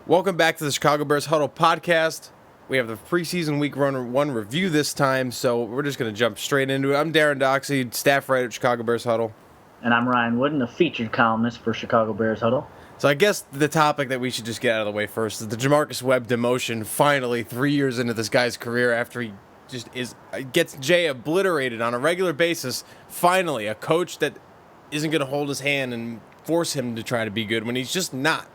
Welcome back to the Chicago Bears Huddle podcast. We have the preseason week one review this time, so we're just going to jump straight into it. I'm Darren Doxey, staff writer at Chicago Bears Huddle. And I'm Ryan Wooden, a featured columnist for Chicago Bears Huddle. So I guess the topic that we should just get out of the way first is the Jamarcus Webb demotion. Finally, 3 years into this guy's career, after he just gets Jay obliterated on a regular basis. Finally, a coach that isn't going to hold his hand and force him to try to be good when he's just not.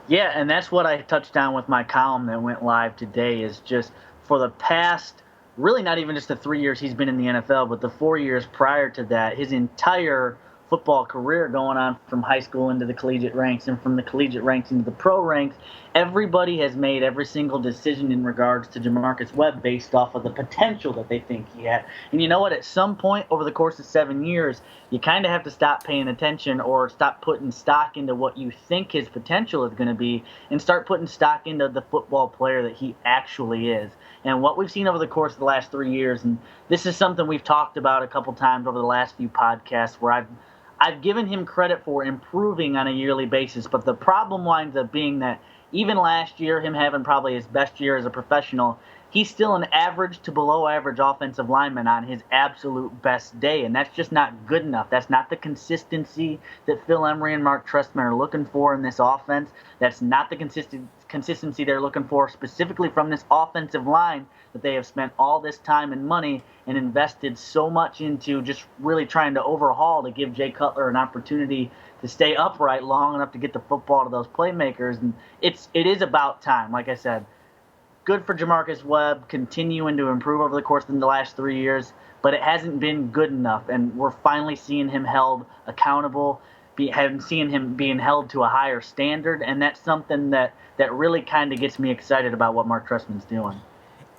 Yeah, and that's what I touched on with my column that went live today, is just for the past, really not even just the 3 years he's been in the NFL, but the 4 years prior to that, his entire football career going on from high school into the collegiate ranks and from the collegiate ranks into the pro ranks, everybody has made every single decision in regards to Jamarcus Webb based off of the potential that they think he had. And you know what? At some point over the course of 7 years, you kind of have to stop paying attention or stop putting stock into what you think his potential is going to be and start putting stock into the football player that he actually is. And what we've seen over the course of the last 3 years, and this is something we've talked about a couple times over the last few podcasts, where I've given him credit for improving on a yearly basis, but the problem winds up being that even last year, him having probably his best year as a professional, he's still an average to below average offensive lineman on his absolute best day, and that's just not good enough. That's not the consistency that Phil Emery and Mark Trestman are looking for in this offense. That's not the consistency they're looking for specifically from this offensive line that they have spent all this time and money and invested so much into just really trying to overhaul to give Jay Cutler an opportunity to stay upright long enough to get the football to those playmakers. And it is about time. Like I said, good for Jamarcus Webb continuing to improve over the course of the last 3 years, but it hasn't been good enough, and we're finally seeing him held accountable, seeing him being held to a higher standard, and that's something that really kind of gets me excited about what Mark Trestman's doing.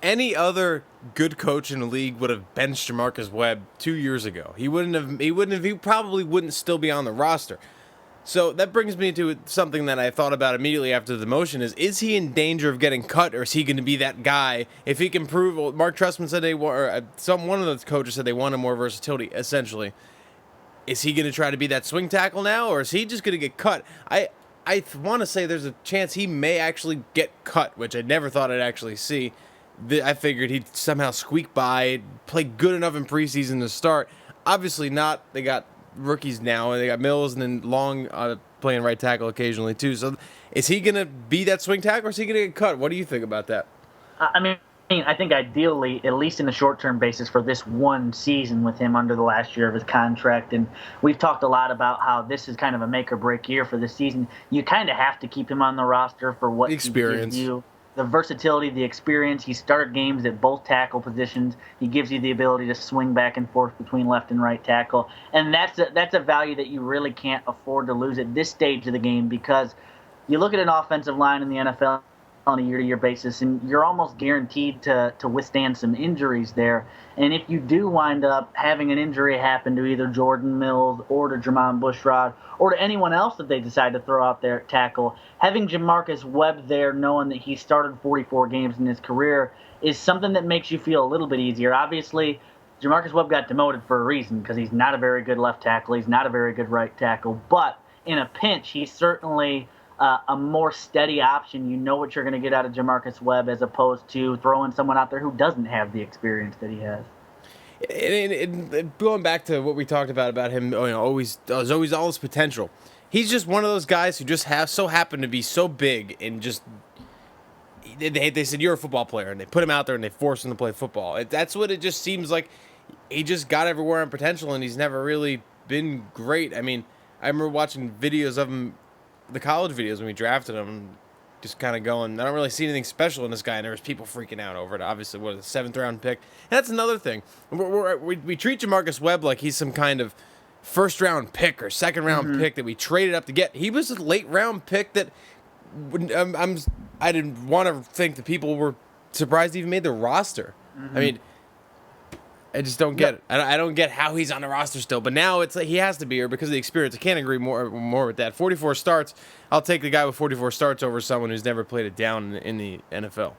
Any other good coach in the league would have benched Jamarcus Webb 2 years ago. He probably wouldn't still be on the roster. So that brings me to something that I thought about immediately after the demotion is he in danger of getting cut, or is he going to be that guy? If he can prove, well, Mark Trestman said one of the coaches said they wanted more versatility, essentially. Is he going to try to be that swing tackle now, or is he just going to get cut? I want to say there's a chance he may actually get cut, which I never thought I'd actually see. I figured he'd somehow squeak by, play good enough in preseason to start. Obviously not. They got rookies now, and they got Mills and then Long playing right tackle occasionally too. So is he going to be that swing tackle, or is he going to get cut? What do you think about that? I think ideally, at least in the short-term basis for this one season with him under the last year of his contract, and we've talked a lot about how this is kind of a make-or-break year for this season, you kind of have to keep him on the roster for what the experience. He gives you. The versatility, the experience. He started games at both tackle positions. He gives you the ability to swing back and forth between left and right tackle. And that's a value that you really can't afford to lose at this stage of the game, because you look at an offensive line in the NFL on a year-to-year basis, and you're almost guaranteed to withstand some injuries there. And if you do wind up having an injury happen to either Jordan Mills or to Jermon Bushrod or to anyone else that they decide to throw out there at tackle, having Jamarcus Webb there, knowing that he started 44 games in his career, is something that makes you feel a little bit easier. Obviously, Jamarcus Webb got demoted for a reason, because he's not a very good left tackle. He's not a very good right tackle. But in a pinch, he's certainly a more steady option. You know what you're going to get out of Jamarcus Webb, as opposed to throwing someone out there who doesn't have the experience that he has. And going back to what we talked about him, always all his potential. He's just one of those guys who just so happen to be so big, and just they said you're a football player, and they put him out there and they forced him to play football. That's what it just seems like. He just got everywhere on potential, and he's never really been great. I mean, I remember watching videos of him, the college videos when we drafted him, just kind of going, I don't really see anything special in this guy, and there was people freaking out over it. Obviously, what, a 7th-round pick? And that's another thing. We treat Jamarcus Webb like he's some kind of first-round pick or second-round pick that we traded up to get. He was a late-round pick that I didn't want to think that people were surprised he even made the roster. I mean, I just don't get it. I don't get how he's on the roster still. But now it's like he has to be here because of the experience. I can't agree more with that. 44 starts. I'll take the guy with 44 starts over someone who's never played it down in the NFL.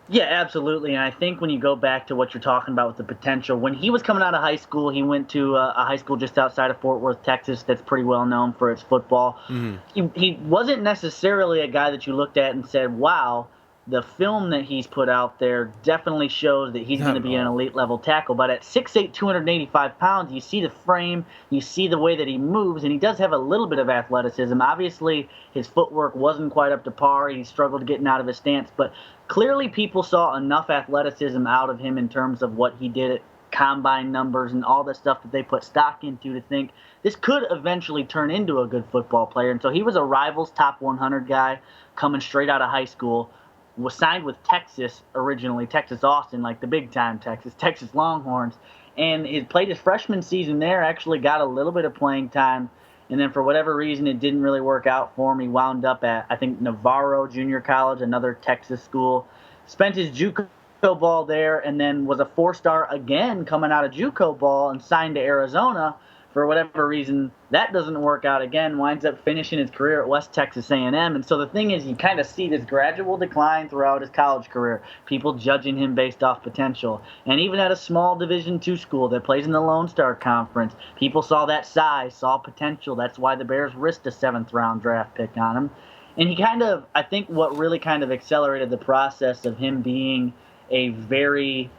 Yeah, absolutely. And I think when you go back to what you're talking about with the potential, when he was coming out of high school, he went to a high school just outside of Fort Worth, Texas, that's pretty well known for its football. Hmm. He wasn't necessarily a guy that you looked at and said, wow, the film that he's put out there definitely shows that he's going Not to at be an all. elite level tackle. But at 6'8", 285 pounds, you see the frame, you see the way that he moves, and he does have a little bit of athleticism. Obviously, his footwork wasn't quite up to par. He struggled getting out of his stance, but clearly people saw enough athleticism out of him in terms of what he did at combine numbers and all the stuff that they put stock into to think this could eventually turn into a good football player. And so he was a Rivals top 100 guy coming straight out of high school, was signed with Texas originally, Texas Austin, like the big time Texas Longhorns, and he played his freshman season there, actually got a little bit of playing time, and then for whatever reason it didn't really work out for him. He wound up at, I think, Navarro Junior College, another Texas school, spent his JUCO ball there, and then was a four-star again coming out of JUCO ball and signed to Arizona. For whatever reason, that doesn't work out again. Winds up finishing his career at West Texas A&M. And so the thing is, you kind of see this gradual decline throughout his college career. People judging him based off potential. And even at a small Division II school that plays in the Lone Star Conference, people saw that size, saw potential. That's why the Bears risked a seventh-round draft pick on him. And he kind of, I think what really kind of accelerated the process of him being a very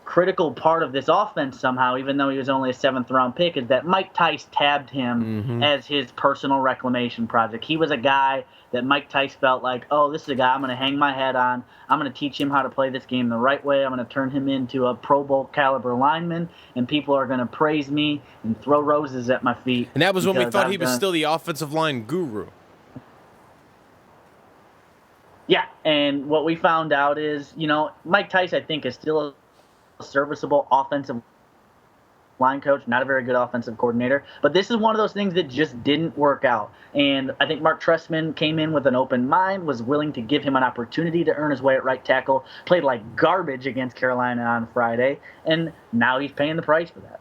critical part of this offense somehow, even though he was only a seventh round pick, is that Mike Tice tabbed him Hmm. as his personal reclamation project. He was a guy that Mike Tice felt like, oh, this is a guy I'm going to hang my hat on. I'm going to teach him how to play this game the right way. I'm going to turn him into a Pro Bowl caliber lineman, and people are going to praise me and throw roses at my feet. And that was when we because thought he I've was done. still the offensive line guru. Yeah, and what we found out is, Mike Tice, I think, is still a serviceable offensive line coach, not a very good offensive coordinator. But this is one of those things that just didn't work out. And I think Mark Trestman came in with an open mind, was willing to give him an opportunity to earn his way at right tackle, played like garbage against Carolina on Friday, and now he's paying the price for that.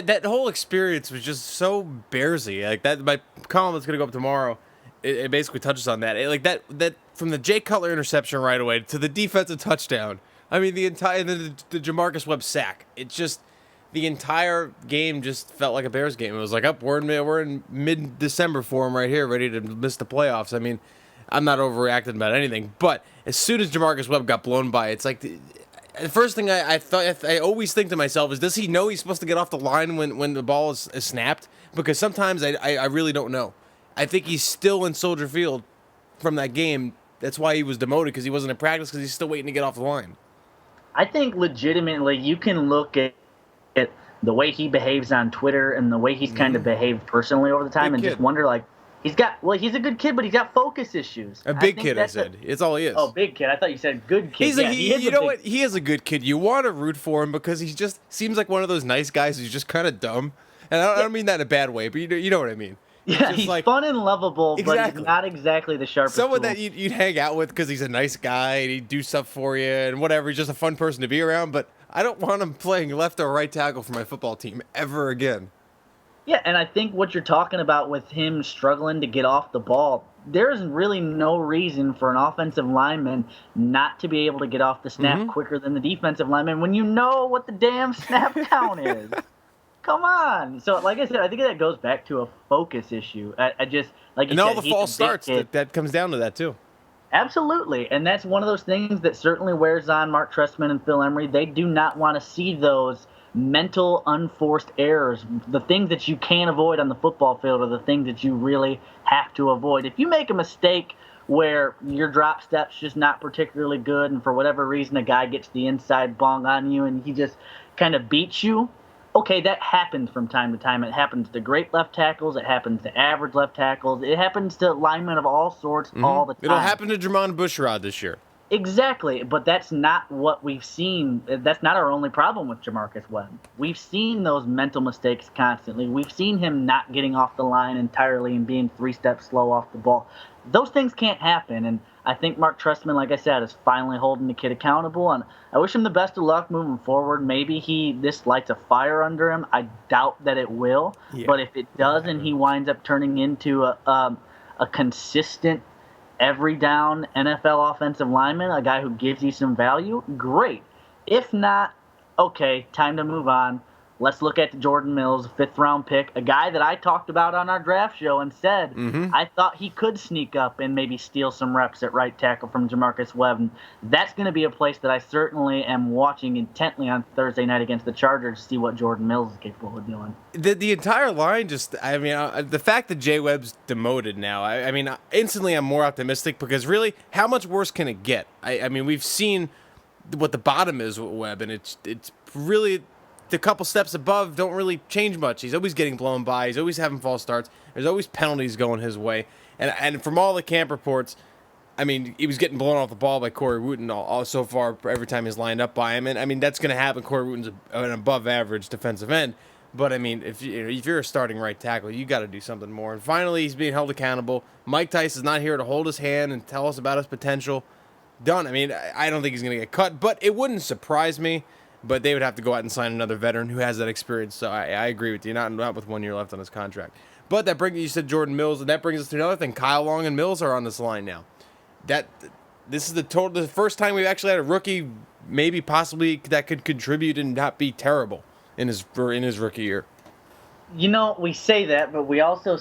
That whole experience was just so Bearsy. Like that, my column that's gonna go up tomorrow, it basically touches on that. Like that from the Jay Cutler interception right away to the defensive touchdown. I mean, the entire the Jamarcus Webb sack. It just the entire game just felt like a Bears game. It was like, we're in mid December for him right here, ready to miss the playoffs. I mean, I'm not overreacting about anything, but as soon as Jamarcus Webb got blown by, it's like the first thing I thought, I always think to myself is, does he know he's supposed to get off the line when the ball is snapped? Because sometimes I really don't know. I think he's still in Soldier Field from that game. That's why he was demoted, because he wasn't in practice, because he's still waiting to get off the line. I think legitimately you can look at the way he behaves on Twitter and the way he's kind of behaved personally over the time Big and just kid. wonder, like, he's a good kid, but he's got focus issues. A I big think kid, I said. It's all he is. Oh, big kid. I thought you said good kid. He's Yeah, a, he is you a know big what? He is a good kid. You want to root for him because he just seems like one of those nice guys who's just kind of dumb. And I don't mean that in a bad way, but you know what I mean. Yeah, just he's like fun and lovable, but Exactly. he's not exactly the sharpest someone tool. that you'd hang out with because he's a nice guy and he'd do stuff for you and whatever. He's just a fun person to be around. But I don't want him playing left or right tackle for my football team ever again. Yeah, and I think what you're talking about with him struggling to get off the ball, there is really no reason for an offensive lineman not to be able to get off the snap quicker than the defensive lineman when you know what the damn snap count is. Come on. So, like I said, I think that goes back to a focus issue. I just, like you And said, all the he's a false big starts, kid. that comes down to that too. Absolutely. And that's one of those things that certainly wears on Mark Trestman and Phil Emery. They do not want to see those mental unforced errors. The things that you can't avoid on the football field are the things that you really have to avoid. If you make a mistake where your drop step's just not particularly good and for whatever reason a guy gets the inside bong on you and he just kind of beats you, okay, that happens from time to time. It happens to great left tackles. It happens to average left tackles. It happens to linemen of all sorts all the time. It'll happen to Jermon Bushrod this year. Exactly, but that's not what we've seen. That's not our only problem with Jamarcus Webb. We've seen those mental mistakes constantly. We've seen him not getting off the line entirely and being 3 steps slow off the ball. Those things can't happen, and I think Mark Trestman, like I said, is finally holding the kid accountable, and I wish him the best of luck moving forward. Maybe this lights a fire under him. I doubt that it will, Yeah. but if it does and he winds up turning into a consistent every down NFL offensive lineman, a guy who gives you some value, great. If not, okay, time to move on. Let's look at Jordan Mills, fifth round pick, a guy that I talked about on our draft show and said Mm-hmm. I thought he could sneak up and maybe steal some reps at right tackle from Jamarcus Webb. And that's going to be a place that I certainly am watching intently on Thursday night against the Chargers to see what Jordan Mills is capable of doing. The entire line just, I mean, the fact that Jay Webb's demoted now, I mean, instantly I'm more optimistic because really, how much worse can it get? I mean, we've seen what the bottom is with Webb, and it's really the couple steps above don't really change much. He's always getting blown by. He's always having false starts. There's always penalties going his way, and from all the camp reports, I mean, he was getting blown off the ball by Corey Wooten all so far every time he's lined up by him. And, I mean, that's going to happen. Corey Wooten's an above-average defensive end. But, I mean, if you're a starting right tackle, you got to do something more. And finally, he's being held accountable. Mike Tyson's not here to hold his hand and tell us about his potential. Done. I mean, I don't think he's going to get cut. But it wouldn't surprise me. But they would have to go out and sign another veteran who has that experience. So I agree with you. Not with 1 year left on his contract. But that brings you said Jordan Mills, and that brings us to another thing. Kyle Long and Mills are on this line now. This is the first time we've actually had a rookie, maybe possibly that could contribute and not be terrible in his rookie year. You know, we say that, but we also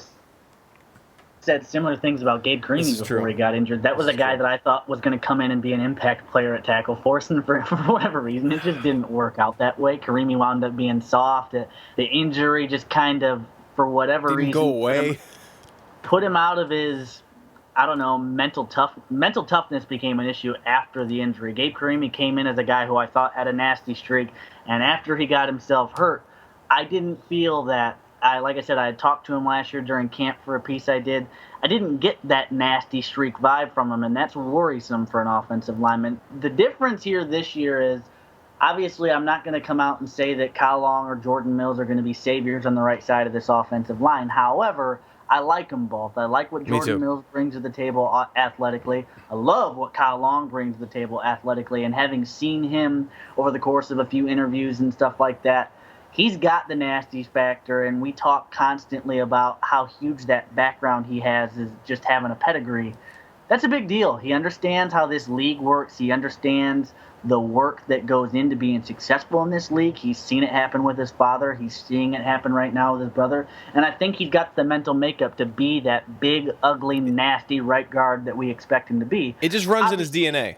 said similar things about Gabe Carimi before he got injured. That was a guy that I thought was going to come in and be an impact player at tackle for us, and for whatever reason, it just didn't work out that way. Carimi wound up being soft. The injury just kind of, for whatever reason, go away. Put him out of his, I don't know, mental toughness became an issue after the injury. Gabe Carimi came in as a guy who I thought had a nasty streak, and after he got himself hurt, I didn't feel that. Like I said, I had talked to him last year during camp for a piece I did. I didn't get that nasty streak vibe from him, and that's worrisome for an offensive lineman. The difference here this year is, obviously, I'm not going to come out and say that Kyle Long or Jordan Mills are going to be saviors on the right side of this offensive line. However, I like them both. I like what Jordan Mills brings to the table athletically. I love what Kyle Long brings to the table athletically. And having seen him over the course of a few interviews and stuff like that, he's got the nasty factor. And we talk constantly about how huge that background he has is just having a pedigree. That's a big deal. He understands how this league works. He understands the work that goes into being successful in this league. He's seen it happen with his father. He's seeing it happen right now with his brother. And I think he's got the mental makeup to be that big, ugly, nasty right guard that we expect him to be. It just runs in his DNA.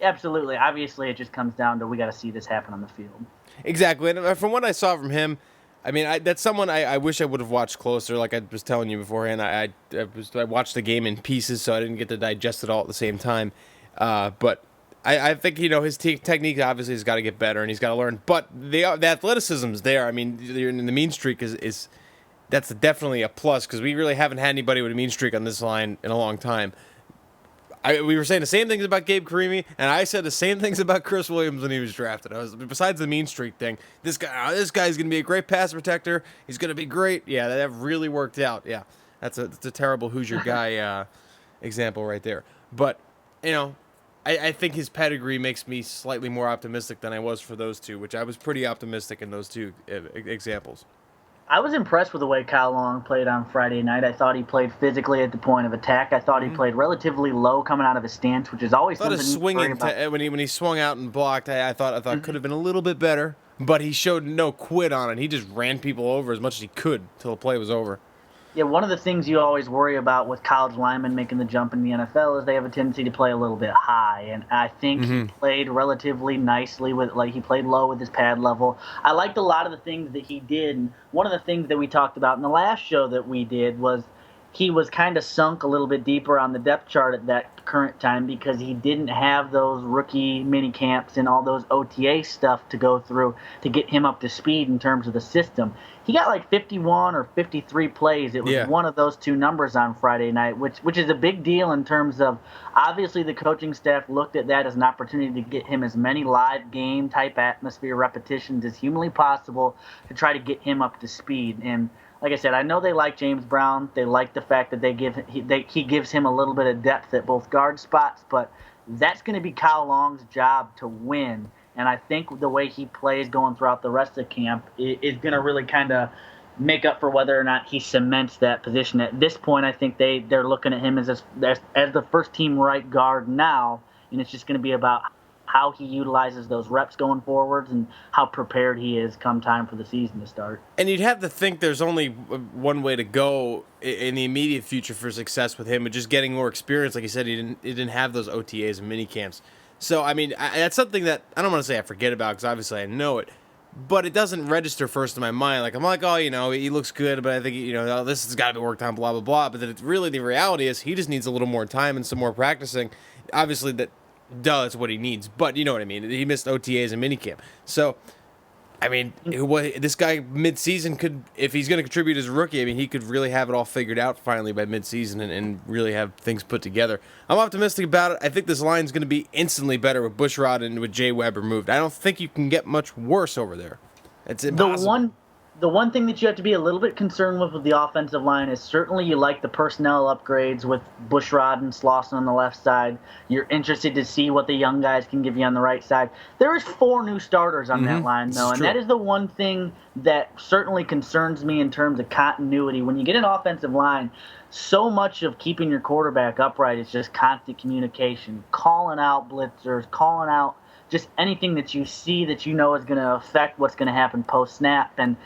Absolutely. Obviously, it just comes down to we got to see this happen on the field. Exactly. And from what I saw from him, I mean, that's someone I wish I would have watched closer. Like I was telling you beforehand, I watched the game in pieces, so I didn't get to digest it all at the same time. But I think, his technique obviously has got to get better, and he's got to learn. But the athleticism's there. I mean, in the mean streak is that's definitely a plus because we really haven't had anybody with a mean streak on this line in a long time. We were saying the same things about Gabe Carimi, and I said the same things about Chris Williams when he was drafted. Besides the mean streak thing, this guy's going to be a great pass protector. He's going to be great. Yeah, that really worked out. Yeah, that's a terrible Hoosier guy example right there. But I think his pedigree makes me slightly more optimistic than I was for those two, which I was pretty optimistic in those two examples. I was impressed with the way Kyle Long played on Friday night. I thought he played physically at the point of attack. I thought he played relatively low coming out of his stance, which is always something his swinging when he swung out and blocked, I thought could have been a little bit better, but he showed no quit on it. He just ran people over as much as he could till the play was over. Yeah, one of the things you always worry about with college linemen making the jump in the NFL is they have a tendency to play a little bit high, and I think he played relatively nicely he played low with his pad level. I liked a lot of the things that he did, and one of the things that we talked about in the last show that we did was he was kind of sunk a little bit deeper on the depth chart at that current time because he didn't have those rookie mini camps and all those OTA stuff to go through to get him up to speed in terms of the system. He got like 51 or 53 plays. It was one of those two numbers on Friday night, which is a big deal in terms of obviously the coaching staff looked at that as an opportunity to get him as many live game type atmosphere repetitions as humanly possible to try to get him up to speed. And like I said, I know they like James Brown. They like the fact that he gives him a little bit of depth at both guard spots, but that's going to be Kyle Long's job to win. And I think the way he plays going throughout the rest of camp is going to really kind of make up for whether or not he cements that position. At this point, I think they're looking at him as the first team right guard now, and it's just going to be about how he utilizes those reps going forwards and how prepared he is come time for the season to start. And you'd have to think there's only one way to go in the immediate future for success with him, and just getting more experience. Like you said, he didn't have those OTAs and mini camps. So I mean, that's something that I don't want to say I forget about, because obviously I know it, but it doesn't register first in my mind. Like I'm like, oh, he looks good, but I think oh, this has got to be worked on, blah blah blah. But then it's really, the reality is he just needs a little more time and some more practicing. Obviously that does what he needs, but you know what I mean. He missed OTAs and minicamp, so. I mean, this guy mid-season could, if he's going to contribute as a rookie, I mean, he could really have it all figured out finally by mid-season and really have things put together. I'm optimistic about it. I think this line's going to be instantly better with Bushrod and with Jay Webb removed. I don't think you can get much worse over there. It's impossible. The one thing that you have to be a little bit concerned with the offensive line is certainly you like the personnel upgrades with Bushrod and Slauson on the left side. You're interested to see what the young guys can give you on the right side. There is 4 new starters on that line, though, and that is the one thing that certainly concerns me in terms of continuity. When you get an offensive line, so much of keeping your quarterback upright is just constant communication, calling out blitzers, calling out just anything that you see that you know is going to affect what's going to happen post-snap. And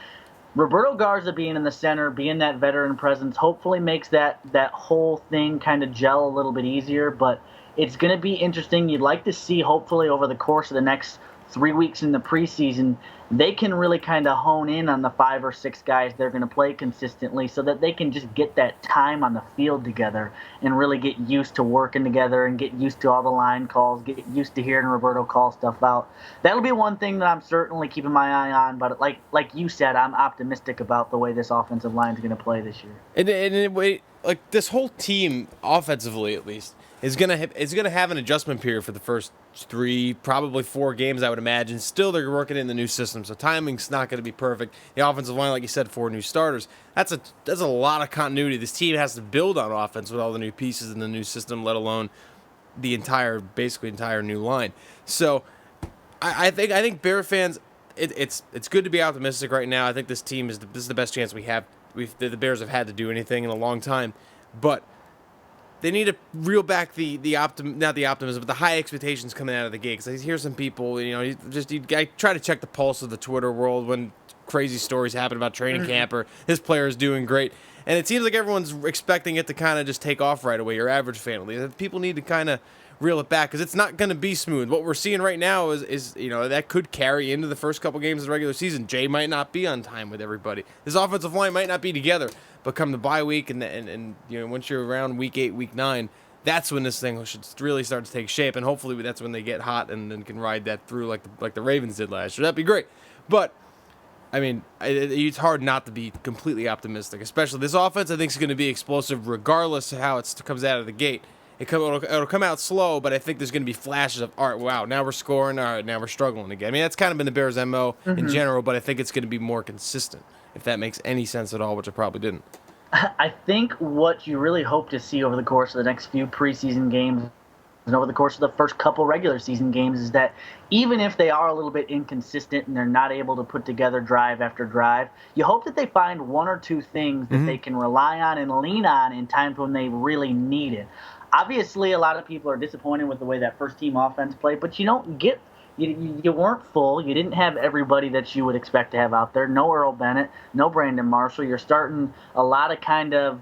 Roberto Garza being in the center, being that veteran presence, hopefully makes that whole thing kind of gel a little bit easier. But it's going to be interesting. You'd like to see, hopefully, over the course of the next 3 weeks in the preseason, they can really kind of hone in on the 5 or 6 guys they're going to play consistently so that they can just get that time on the field together and really get used to working together and get used to all the line calls, get used to hearing Roberto call stuff out. That'll be one thing that I'm certainly keeping my eye on, but like you said, I'm optimistic about the way this offensive line is going to play this year. And like this whole team, offensively at least, is gonna have an adjustment period for the first 3, probably 4 games, I would imagine. Still, they're working in the new system, so timing's not going to be perfect. The offensive line, like you said, 4 new starters. That's a lot of continuity. This team has to build on offense with all the new pieces in the new system, let alone the basically entire new line. So, I think Bear fans, it's good to be optimistic right now. I think this team this is the best chance we have. The Bears have had to do anything in a long time, but they need to reel back not the optimism, but the high expectations coming out of the gate. Because I hear some people, you try to check the pulse of the Twitter world when crazy stories happen about training camp or this player is doing great. And it seems like everyone's expecting it to kind of just take off right away, your average family. People need to kind of reel it back because it's not going to be smooth. What we're seeing right now is that could carry into the first couple games of the regular season. Jay might not be on time with everybody. This offensive line might not be together. But come the bye week and once you're around week 8, week 9, that's when this thing should really start to take shape. And hopefully that's when they get hot and then can ride that through like the Ravens did last year. That'd be great. But I mean, it's hard not to be completely optimistic, especially this offense. I think is going to be explosive regardless of how it comes out of the gate. It'll come out slow, but I think there's going to be flashes of, all right, wow, now we're scoring, all right, now we're struggling again. I mean, that's kind of been the Bears' MO in general, but I think it's going to be more consistent, if that makes any sense at all, which it probably didn't. I think what you really hope to see over the course of the next few preseason games and over the course of the first couple regular season games is that even if they are a little bit inconsistent and they're not able to put together drive after drive, you hope that they find 1 or 2 things that they can rely on and lean on in times when they really need it. Obviously, a lot of people are disappointed with the way that first-team offense played, but you don't get you weren't full. You didn't have everybody that you would expect to have out there. No Earl Bennett, no Brandon Marshall. You're starting a lot of kind of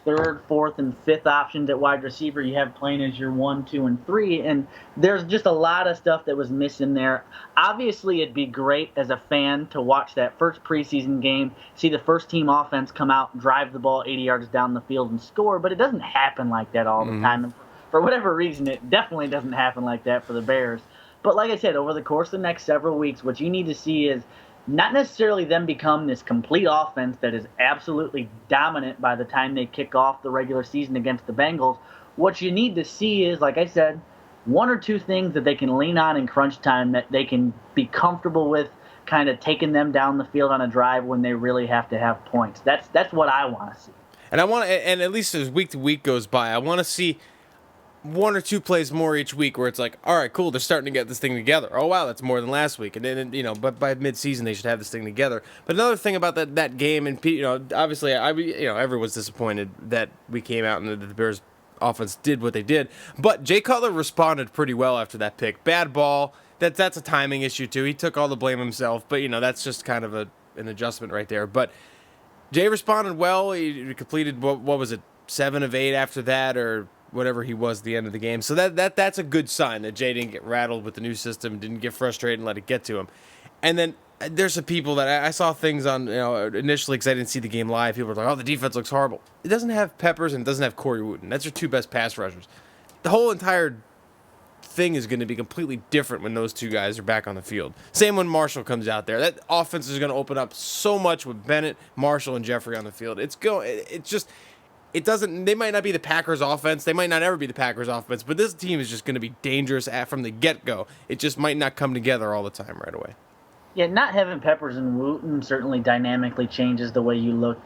3rd, 4th, and 5th options at wide receiver. You have playing as your 1, 2, and 3, and there's just a lot of stuff that was missing there. Obviously, it'd be great as a fan to watch that first preseason game, see the first-team offense come out, drive the ball 80 yards down the field, and score, but it doesn't happen like that all the time. And for whatever reason, it definitely doesn't happen like that for the Bears. But like I said, over the course of the next several weeks, what you need to see is not necessarily them become this complete offense that is absolutely dominant by the time they kick off the regular season against the Bengals. What you need to see is, like I said, 1 or 2 things that they can lean on in crunch time that they can be comfortable with kind of taking them down the field on a drive when they really have to have points. That's what I want to see. And and at least as week to week goes by, I want to see one or two plays more each week where it's like, all right, cool, they're starting to get this thing together. Oh wow, that's more than last week. And then but by mid-season they should have this thing together. But another thing about that game, and obviously everyone's disappointed that we came out and the Bears offense did what they did. But Jay Cutler responded pretty well after that pick. Bad ball. That's a timing issue too. He took all the blame himself, but that's just kind of an adjustment right there. But Jay responded well. He completed what was it, 7 of 8 after that, or whatever he was at the end of the game. So that's a good sign that Jay didn't get rattled with the new system, didn't get frustrated and let it get to him. And then there's some people that I saw things on, initially because I didn't see the game live. People were like, oh, the defense looks horrible. It doesn't have Peppers and it doesn't have Corey Wooten. That's your two best pass rushers. The whole entire thing is going to be completely different when those two guys are back on the field. Same when Marshall comes out there. That offense is going to open up so much with Bennett, Marshall, and Jeffrey on the field. It doesn't. They might not be the Packers' offense. They might not ever be the Packers' offense. But this team is just going to be dangerous from the get-go. It just might not come together all the time right away. Yeah, not having Peppers and Wooten certainly dynamically changes the way you look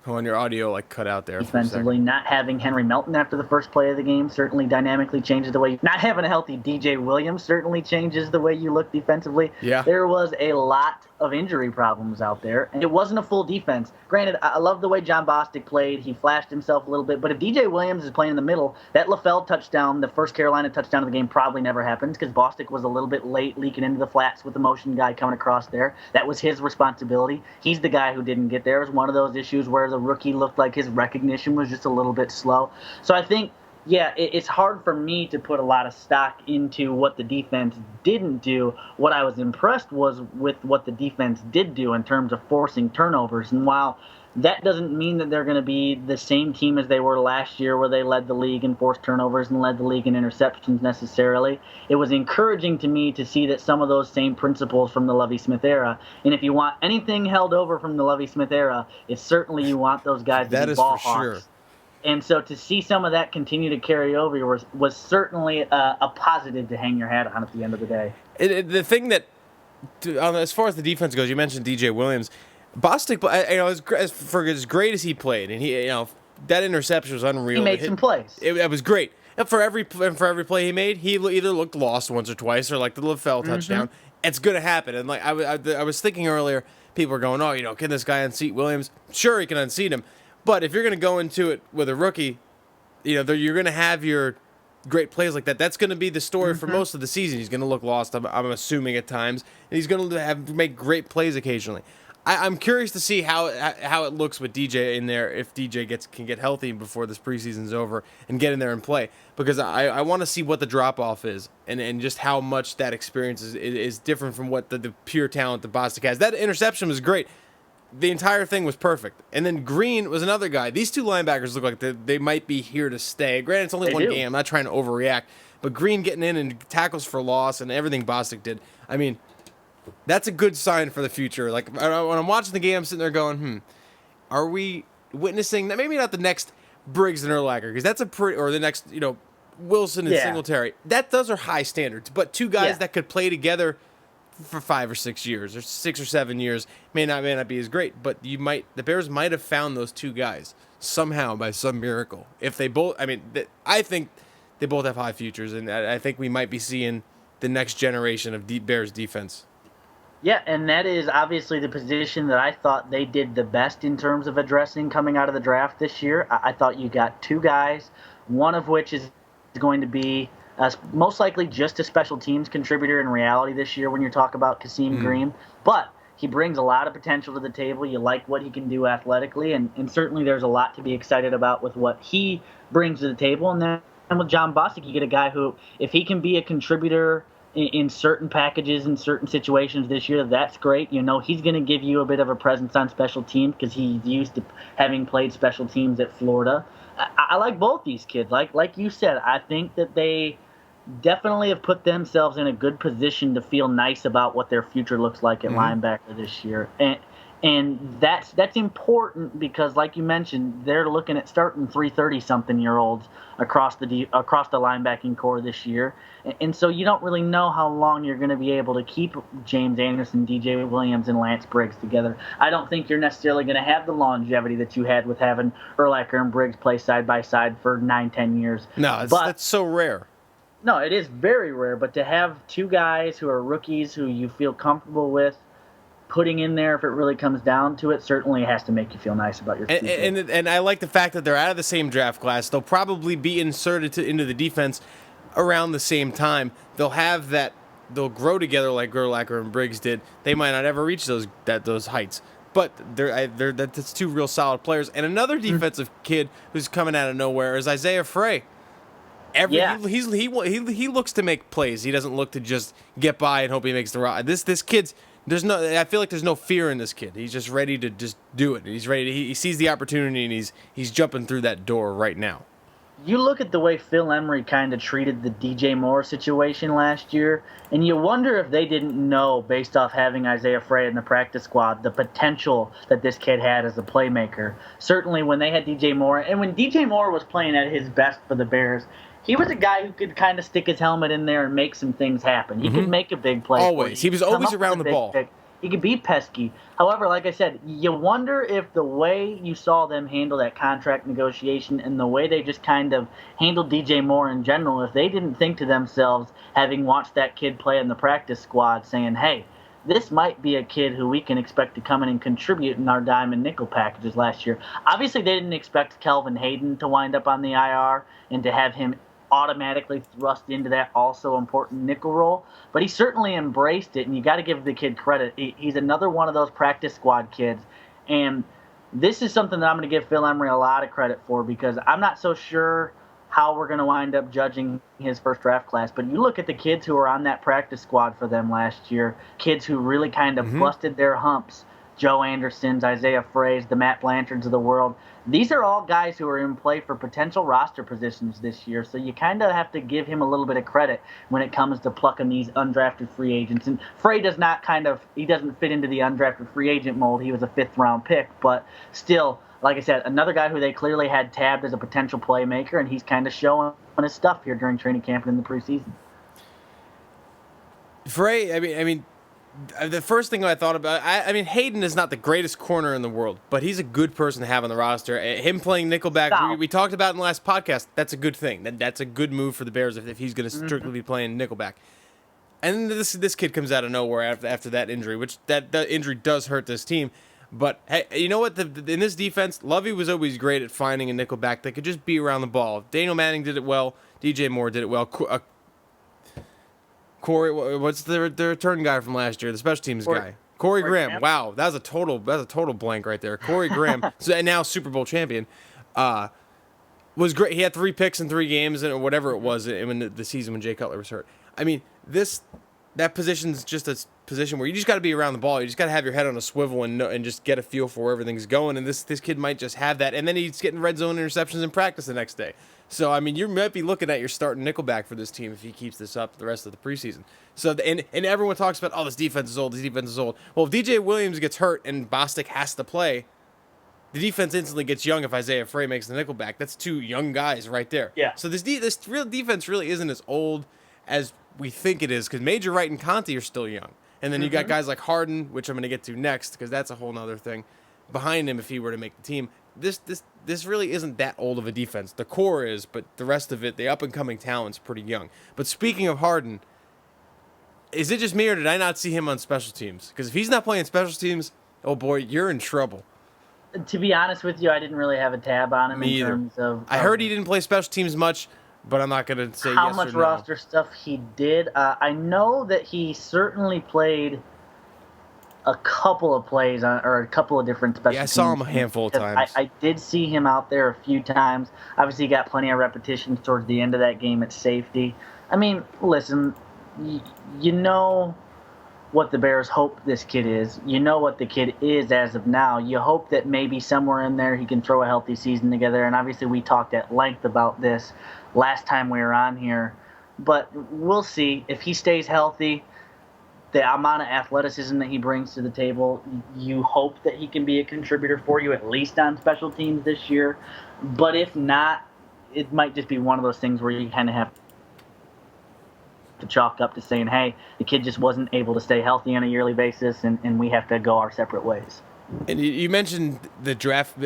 Oh, and your audio cut out there. defensively. Not having Henry Melton after the first play of the game certainly dynamically changes the way. Not having a healthy DJ Williams certainly changes the way you look defensively. Yeah. There was a lot of injury problems out there, and it wasn't a full defense. Granted, I love the way John Bostic played. He flashed himself a little bit, but if DJ Williams is playing in the middle, that LaFell touchdown, the first Carolina touchdown of the game, probably never happens because Bostic was a little bit late leaking into the flats with the motion guy coming across there. That was his responsibility. He's the guy who didn't get there. It was one of those issues where the rookie looked like his recognition was just a little bit slow. So I think, it's hard for me to put a lot of stock into what the defense didn't do. What I was impressed was with what the defense did do in terms of forcing turnovers. And while that doesn't mean that they're going to be the same team as they were last year where they led the league in forced turnovers and led the league in interceptions necessarily, it was encouraging to me to see that some of those same principles from the Lovie Smith era. And if you want anything held over from the Lovie Smith era, it's certainly you want those guys to be ball hawks. Sure. And so to see some of that continue to carry over was certainly a positive to hang your hat on at the end of the day. The thing that, as far as the defense goes, you mentioned DJ Williams. Bostic, as great as he played, and he, that interception was unreal. He made some plays. It was great. And for every play he made, he either looked lost once or twice, or like the LaFell touchdown. It's going to happen. And I was thinking earlier, people were going, oh, can this guy unseat Williams? Sure, he can unseat him. But if you're going to go into it with a rookie, you're going to have your great plays like that. That's going to be the story for most of the season. He's going to look lost, I'm assuming, at times. And he's going to make great plays occasionally. I'm curious to see how it looks with DJ in there, if DJ can get healthy before this preseason's over and get in there and play. Because I want to see what the drop-off is and just how much that experience is different from what the pure talent that Bostic has. That interception was great. The entire thing was perfect. And then Green was another guy. These two linebackers look like they might be here to stay. Granted, it's only one game. I'm not trying to overreact. But Green getting in and tackles for loss and everything Bostic did, I mean, that's a good sign for the future. Like, when I'm watching the game, I'm sitting there going, are we witnessing that? Maybe not the next Briggs and Urlacher, because that's or the next, Wilson and Singletary. Those are high standards. But two guys that could play together for 5 or 6 years, or 6 or 7 years, may not be as great. But the Bears might have found those two guys somehow by some miracle. If they both, I think they both have high futures, and I think we might be seeing the next generation of Bears defense. Yeah, and that is obviously the position that I thought they did the best in terms of addressing coming out of the draft this year. I thought you got two guys, one of which is going to be most likely just a special teams contributor in reality this year when you talk about Kasim Green. But he brings a lot of potential to the table. You like what he can do athletically, and certainly there's a lot to be excited about with what he brings to the table. And then with John Bostic, you get a guy who, if he can be a contributor in certain packages, in certain situations this year, that's great. He's going to give you a bit of a presence on special teams because he's used to having played special teams at Florida. I like both these kids. Like you said, I think that they definitely have put themselves in a good position to feel nice about what their future looks like at linebacker this year. And that's important because, like you mentioned, they're looking at starting 330-something-year-olds across the linebacking core this year, and so you don't really know how long you're going to be able to keep James Anderson, DJ Williams, and Lance Briggs together. I don't think you're necessarily going to have the longevity that you had with having Urlacher and Briggs play side by side for 9-10 years. No, that's so rare. No, it is very rare. But to have two guys who are rookies who you feel comfortable with putting in there, if it really comes down to it, certainly has to make you feel nice about your future. And I like the fact that they're out of the same draft class. They'll probably be inserted into the defense around the same time. They'll have that. They'll grow together like Urlacher and Briggs did. They might not ever reach those heights, but that's two real solid players. And another defensive kid who's coming out of nowhere is Isaiah Frey. He looks to make plays. He doesn't look to just get by and hope he makes the right. This kid's. I feel like there's no fear in this kid. He's just ready to just do it. He's ready. He sees the opportunity and he's jumping through that door right now. You look at the way Phil Emery kind of treated the DJ Moore situation last year, and you wonder if they didn't know, based off having Isaiah Frey in the practice squad, the potential that this kid had as a playmaker. Certainly when they had DJ Moore, and when DJ Moore was playing at his best for the Bears, he was a guy who could kind of stick his helmet in there and make some things happen. He could make a big play. Always. He was always around the ball. He could be pesky. However, like I said, you wonder if the way you saw them handle that contract negotiation and the way they just kind of handled DJ Moore in general, if they didn't think to themselves, having watched that kid play in the practice squad, saying, hey, this might be a kid who we can expect to come in and contribute in our dime and nickel packages last year. Obviously, they didn't expect Kelvin Hayden to wind up on the IR and to have him automatically thrust into that also important nickel role, but he certainly embraced it, and you got to give the kid credit. He's another one of those practice squad kids, and this is something that I'm going to give Phil Emery a lot of credit for, because I'm not so sure how we're going to wind up judging his first draft class, but you look at the kids who were on that practice squad for them last year, kids who really kind of busted their humps, Joe Andersons, Isaiah Freys, the Matt Blanchards of the world. These are all guys who are in play for potential roster positions this year, so you kind of have to give him a little bit of credit when it comes to plucking these undrafted free agents. And Frey doesn't fit into the undrafted free agent mold. He was a fifth-round pick, but still, like I said, another guy who they clearly had tabbed as a potential playmaker, and he's kind of showing his stuff here during training camp and in the preseason. Frey, I mean, the first thing I thought about, I mean, Hayden is not the greatest corner in the world, but he's a good person to have on the roster. Him playing nickelback, we talked about in the last podcast, that's a good thing. That's a good move for the Bears if he's going to strictly be playing nickelback. And this kid comes out of nowhere after that injury, which that injury does hurt this team. But hey, you know what? In this defense, Lovey was always great at finding a nickelback that could just be around the ball. Daniel Manning did it well. DJ Moore did it well. Corey, what's the return guy from last year? The special teams guy, Corey Graham. Wow, that's a total blank right there. Corey Graham, and now Super Bowl champion, was great. He had 3 picks in 3 games or whatever it was in the season when Jay Cutler was hurt. I mean, that position's just a position where you just got to be around the ball. You just got to have your head on a swivel and just get a feel for where everything's going. And this kid might just have that, and then he's getting red zone interceptions in practice the next day. So, I mean, you might be looking at your starting nickelback for this team if he keeps this up the rest of the preseason. So, and everyone talks about, this defense is old, Well, if DJ Williams gets hurt and Bostic has to play, the defense instantly gets young if Isaiah Frey makes the nickelback. That's 2 young guys right there. Yeah. So this real defense really isn't as old as we think it is, because Major Wright and Conti are still young. And then you got guys like Harden, which I'm going to get to next, because that's a whole other thing, behind him if he were to make the team. This really isn't that old of a defense. The core is, but the rest of it, the up-and-coming talent's pretty young. But speaking of Harden, is it just me, or did I not see him on special teams? Because if he's not playing special teams, oh boy, you're in trouble. To be honest with you, I didn't really have a tab on him in terms of... I heard he didn't play special teams much, but I'm not going to say yes or no. How much roster stuff he did. I know that he certainly played a couple of plays or a couple of different special teams. Yeah, I saw him a handful of times. I did see him out there a few times. Obviously, he got plenty of repetitions towards the end of that game at safety. I mean, listen, you know what the Bears hope this kid is. You know what the kid is as of now. You hope that maybe somewhere in there he can throw a healthy season together. And obviously we talked at length about this last time we were on here. But we'll see. If he stays healthy, the amount of athleticism that he brings to the table, you hope that he can be a contributor for you, at least on special teams this year. But if not, it might just be one of those things where you kind of have to chalk up to saying, hey, the kid just wasn't able to stay healthy on a yearly basis, and we have to go our separate ways. And you mentioned his draft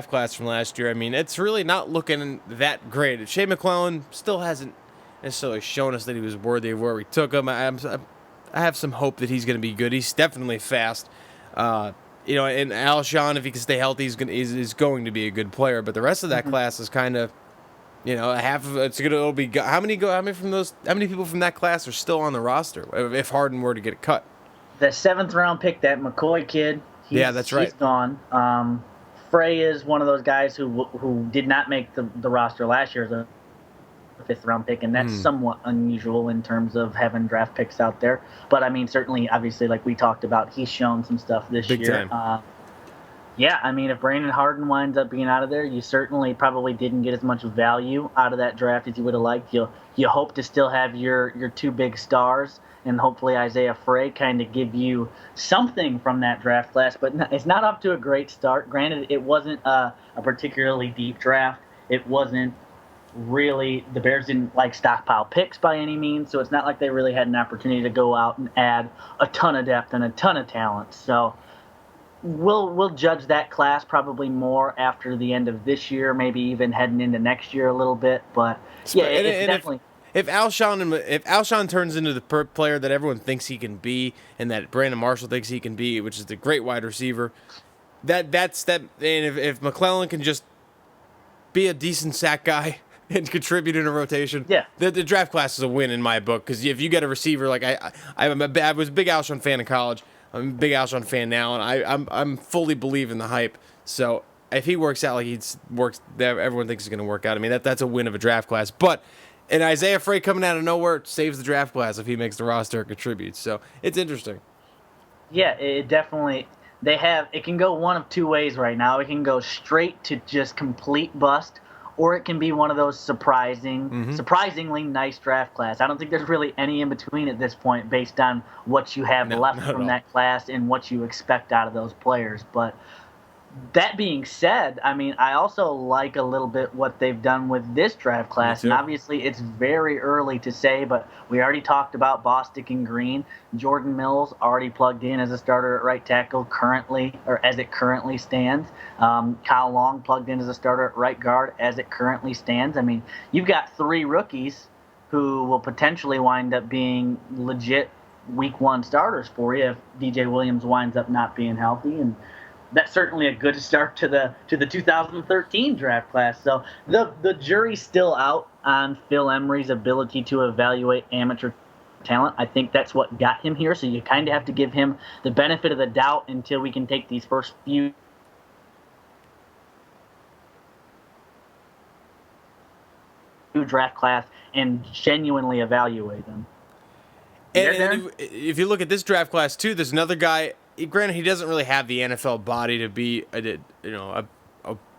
class from last year. I mean, it's really not looking that great. Shea McClellan still hasn't necessarily shown us that he was worthy of where we took him. I have some hope that he's going to be good. He's definitely fast. And Alshon, if he can stay healthy, is going to be a good player. But the rest of that class is kind of, half of it'll be how many people from that class are still on the roster if Harden were to get cut? The 7th round pick, that McCoy kid. That's right. He's gone. Frey is one of those guys who did not make the roster last year as a 5th round pick, and that's somewhat unusual in terms of having draft picks out there. But I mean, certainly, obviously, like we talked about, he's shown some stuff this Big year. Time. I mean, if Brandon Harden winds up being out of there, you certainly probably didn't get as much value out of that draft as you would have liked. You hope to still have your 2 big stars, and hopefully Isaiah Frey kind of give you something from that draft class. But it's not up to a great start. Granted, it wasn't a particularly deep draft. It wasn't really, the Bears didn't like stockpile picks by any means, so it's not like they really had an opportunity to go out and add a ton of depth and a ton of talent. So we'll judge that class probably more after the end of this year, maybe even heading into next year a little bit. But yeah, it's definitely. If Alshon turns into the player that everyone thinks he can be, and that Brandon Marshall thinks he can be, which is the great wide receiver, that's that. And if McClellan can just be a decent sack guy and contribute in a rotation, the draft class is a win in my book. Because if you get a receiver like I was a big Alshon fan in college, I'm a big Alshon fan now, and I'm fully believe in the hype. So if he works out like everyone thinks he's going to work out. I mean that's a win of a draft class, but. And Isaiah Frey coming out of nowhere saves the draft class if he makes the roster and contributes. So it's interesting. Yeah, it definitely. It can go one of 2 ways right now. It can go straight to just complete bust, or it can be one of those surprisingly nice draft class. I don't think there's really any in between at this point based on what you have left from that class and what you expect out of those players. But that being said, I mean, I also like a little bit what they've done with this draft class. And obviously, it's very early to say, but we already talked about Bostic and Green. Jordan Mills already plugged in as a starter at right tackle currently, or as it currently stands. Kyle Long plugged in as a starter at right guard as it currently stands. I mean, you've got 3 rookies who will potentially wind up being legit week 1 starters for you if DJ Williams winds up not being healthy. And that's certainly a good start to the 2013 draft class. So the jury's still out on Phil Emery's ability to evaluate amateur talent. I think that's what got him here. So you kind of have to give him the benefit of the doubt until we can take these first few draft class and genuinely evaluate them. And if you look at this draft class too, there's another guy. Granted, he doesn't really have the NFL body to be a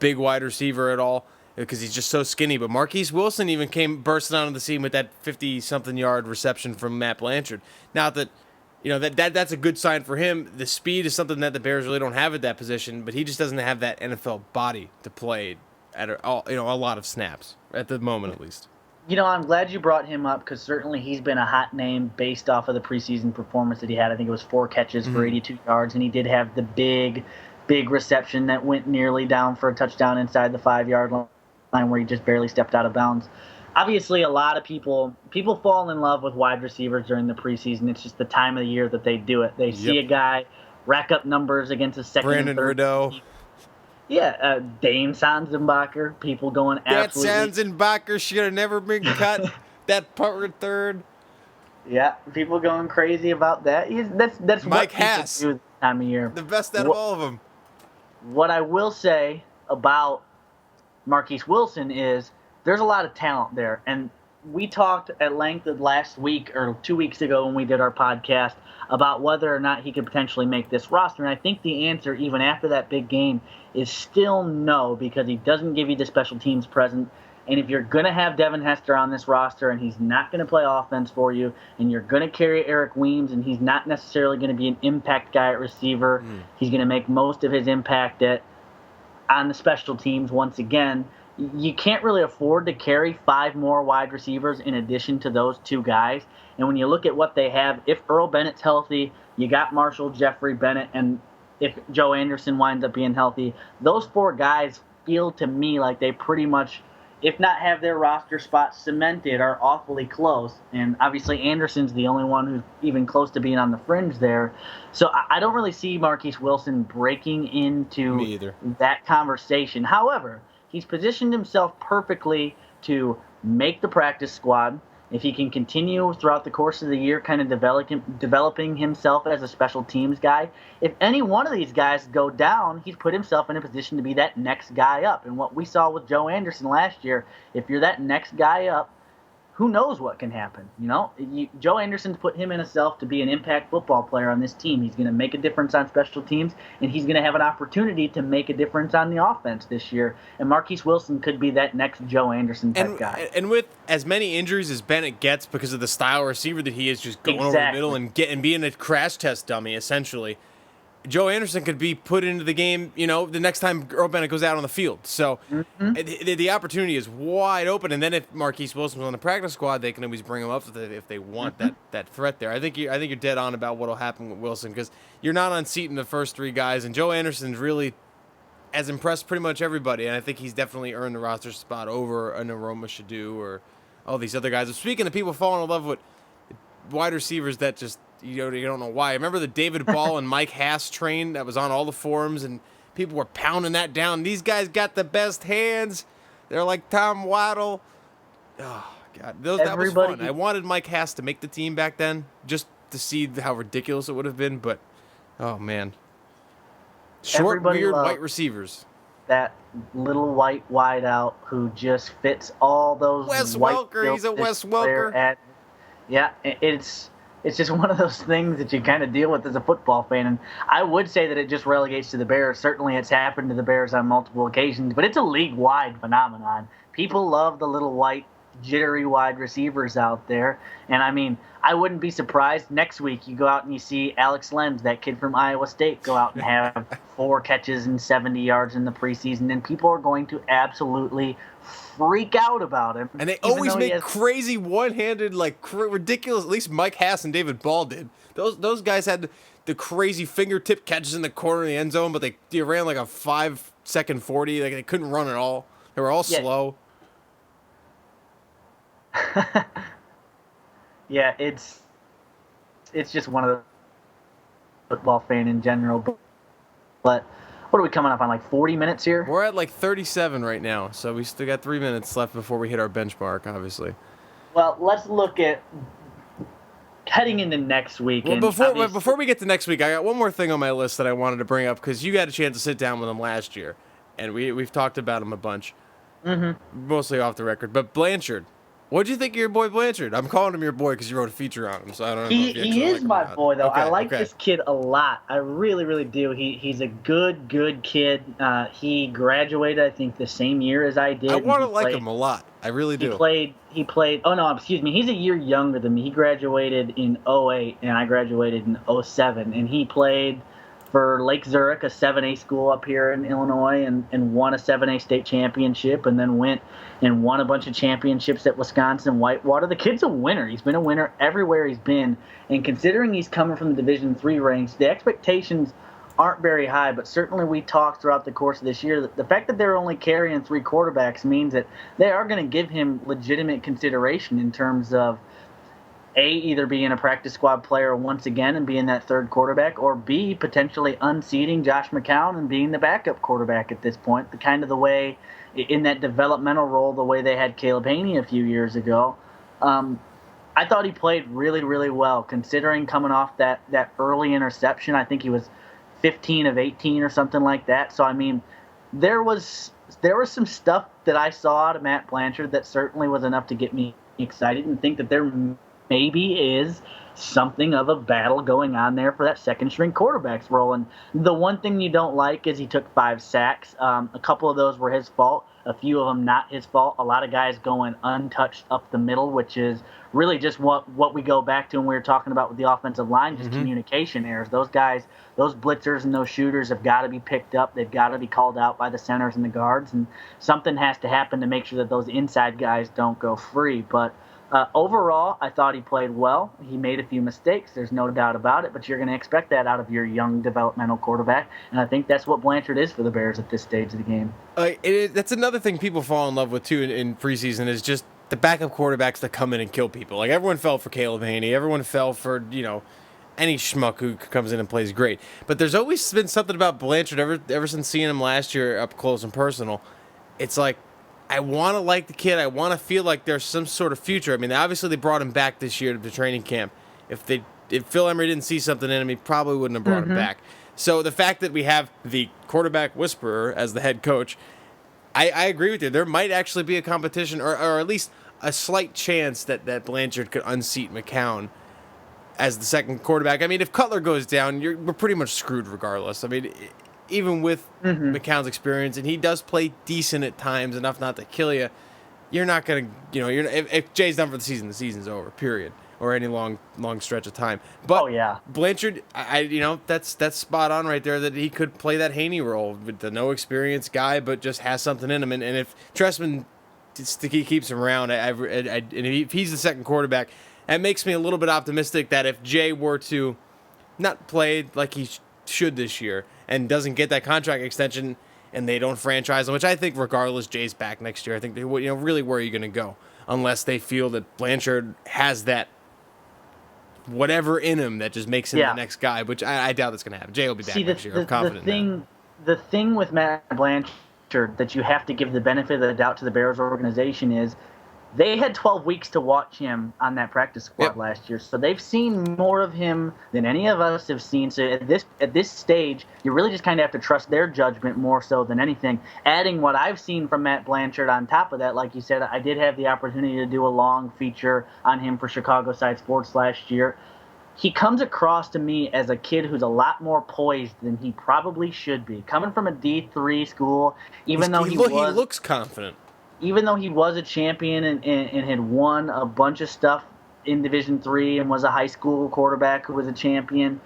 big wide receiver at all because he's just so skinny. But Marquise Wilson even came bursting onto the scene with that 50-something yard reception from Matt Blanchard. Not that that's a good sign for him. The speed is something that the Bears really don't have at that position, but he just doesn't have that NFL body to play at a lot of snaps at the moment, at least. I'm glad you brought him up because certainly he's been a hot name based off of the preseason performance that he had. I think it was 4 catches for 82 yards, and he did have the big reception that went nearly down for a touchdown inside the 5-yard line where he just barely stepped out of bounds. Obviously, a lot of people fall in love with wide receivers during the preseason. It's just the time of the year that they do it. They see a guy rack up numbers against a second Brandon and third. Rideau. Yeah, Dane Sanzenbacher, people going absolutely. That Sanzenbacher should have never been cut. That punt return. Yeah, people going crazy about that. That's Mike what Hass. do this time of year. The best out of all of them. What I will say about Marquise Wilson is there's a lot of talent there. And we talked at length last week or 2 weeks ago when we did our podcast about whether or not he could potentially make this roster. And I think the answer, even after that big game, is still no, because he doesn't give you the special teams presence And if you're going to have Devin Hester on this roster and he's not going to play offense for you, and you're going to carry Eric Weems and he's not necessarily going to be an impact guy at receiver, he's going to make most of his impact on the special teams once again. You can't really afford to carry 5 more wide receivers in addition to those 2 guys. And when you look at what they have, if Earl Bennett's healthy, you got Marshall, Jeffrey Bennett, and if Joe Anderson winds up being healthy, those 4 guys feel to me like they pretty much, if not have their roster spots cemented, are awfully close. And obviously Anderson's the only one who's even close to being on the fringe there. So I don't really see Marquise Wilson breaking into that conversation. However, he's positioned himself perfectly to make the practice squad. If he can continue throughout the course of the year kind of developing himself as a special teams guy, if any one of these guys go down, he's put himself in a position to be that next guy up. And what we saw with Joe Anderson last year, if you're that next guy up, who knows what can happen? Joe Anderson's put him in himself to be an impact football player on this team. He's going to make a difference on special teams, and he's going to have an opportunity to make a difference on the offense this year. And Marquise Wilson could be that next Joe Anderson type guy. And with as many injuries as Bennett gets because of the style receiver that he is, just going over the middle and being a crash test dummy, essentially, Joe Anderson could be put into the game, the next time Earl Bennett goes out on the field. So the opportunity is wide open. And then if Marquise Wilson was on the practice squad, they can always bring him up if they want that threat there. I think you're dead on about what will happen with Wilson because you're not unseating the first 3 guys. And Joe Anderson's really has impressed pretty much everybody. And I think he's definitely earned the roster spot over an Aroma Shadu or all these other guys. But speaking of people falling in love with wide receivers that just, you don't know why. I remember the David Ball and Mike Hass train that was on all the forums, and people were pounding that down. These guys got the best hands. They're like Tom Waddle. Oh, God. That was fun. I wanted Mike Hass to make the team back then just to see how ridiculous it would have been, but, oh, man. Short, weird white receivers. That little white wideout who just fits all those Wes Welker. He's a Wes Welker. Yeah, it's just one of those things that you kind of deal with as a football fan. And I would say that it just relegates to the Bears. Certainly it's happened to the Bears on multiple occasions, but it's a league-wide phenomenon. People love the little white, jittery wide receivers out there. And, I mean, I wouldn't be surprised next week you go out and you see Alex Lenz, that kid from Iowa State, go out and have 4 catches and 70 yards in the preseason, and people are going to absolutely freak out about him. And they always make crazy one-handed, ridiculous. At least Mike Hass and David Ball did. Those guys had the crazy fingertip catches in the corner of the end zone, but they ran like a 5-second 40. They couldn't run at all. They were all slow. Yeah, it's just one of the football fan in general. But what are we coming up on, 40 minutes here? We're at 37 right now, so we still got 3 minutes left before we hit our benchmark, obviously. Well, let's look at heading into next week. Well, before we get to next week, I got one more thing on my list that I wanted to bring up because you got a chance to sit down with him last year, and we've talked about him a bunch, mostly off the record. But Blanchard. What'd you think of your boy Blanchard? I'm calling him your boy because you wrote a feature on him, so I don't know. He is my boy, though. I like this kid a lot. I really, really do. He's a good kid. He graduated, I think, the same year as I did. I want to like him a lot. I really do. He played. Oh no, excuse me. He's a year younger than me. He graduated in 08, and I graduated in 07, and he played for Lake Zurich, a 7A school up here in Illinois, and won a 7A state championship, and then went and won a bunch of championships at Wisconsin Whitewater. The kid's a winner. He's been a winner everywhere he's been, and considering he's coming from the Division III ranks, the expectations aren't very high, but certainly we talked throughout the course of this year that the fact that they're only carrying 3 quarterbacks means that they are going to give him legitimate consideration in terms of A, either being a practice squad player once again and being that 3rd quarterback, or B, potentially unseating Josh McCown and being the backup quarterback at this point, the way in that developmental role, the way they had Caleb Haney a few years ago. I thought he played really, really well, considering coming off that early interception. I think he was 15 of 18 or something like that. So, I mean, there was some stuff that I saw out of Matt Blanchard that certainly was enough to get me excited and think that there maybe is something of a battle going on there for that second string quarterback's role. And the one thing you don't like is he took 5 sacks. A couple of those were his fault, a few of them not his fault. A lot of guys going untouched up the middle, which is really just what we go back to when we were talking about with the offensive line, just communication errors. Those guys, those blitzers and those shooters have got to be picked up. They've got to be called out by the centers and the guards, and something has to happen to make sure that those inside guys don't go free. But overall, I thought he played well. He made a few mistakes. There's no doubt about it, but you're going to expect that out of your young developmental quarterback, and I think that's what Blanchard is for the Bears at this stage of the game. That's another thing people fall in love with, too, in preseason is just the backup quarterbacks that come in and kill people. Like, everyone fell for Caleb Haney. Everyone fell for, any schmuck who comes in and plays great. But there's always been something about Blanchard ever since seeing him last year up close and personal. It's like, I want to like the kid. I want to feel like there's some sort of future. I mean, obviously they brought him back this year to the training camp. If Phil Emery didn't see something in him, he probably wouldn't have brought him back. So the fact that we have the quarterback whisperer as the head coach, I agree with you. There might actually be a competition, or at least a slight chance that Blanchard could unseat McCown as the second quarterback. I mean, if Cutler goes down, we're pretty much screwed regardless. I mean, even with McCown's experience, and he does play decent at times, enough not to kill you, you're not going to, if Jay's done for the season's over, period, or any long stretch of time. But Blanchard, that's spot on right there, that he could play that Haney role with the no experience guy, but just has something in him. And if Trestman keeps him around, and if he's the second quarterback, that makes me a little bit optimistic that if Jay were to not play like he should this year and doesn't get that contract extension and they don't franchise him, which I think regardless Jay's back next year, I think really where are you going to go unless they feel that Blanchard has that whatever in him that just makes him the next guy, which I doubt that's going to happen. Jay will be back next year. I'm confident in that. The thing with Matt Blanchard that you have to give the benefit of the doubt to the Bears organization is they had 12 weeks to watch him on that practice squad last year, so they've seen more of him than any of us have seen. So at this stage, you really just kind of have to trust their judgment more so than anything. Adding what I've seen from Matt Blanchard on top of that, like you said, I did have the opportunity to do a long feature on him for Chicago Side Sports last year. He comes across to me as a kid who's a lot more poised than he probably should be. Coming from a D3 school, he looks confident. Even though he was a champion and had won a bunch of stuff in Division III and was a high school quarterback who was a champion,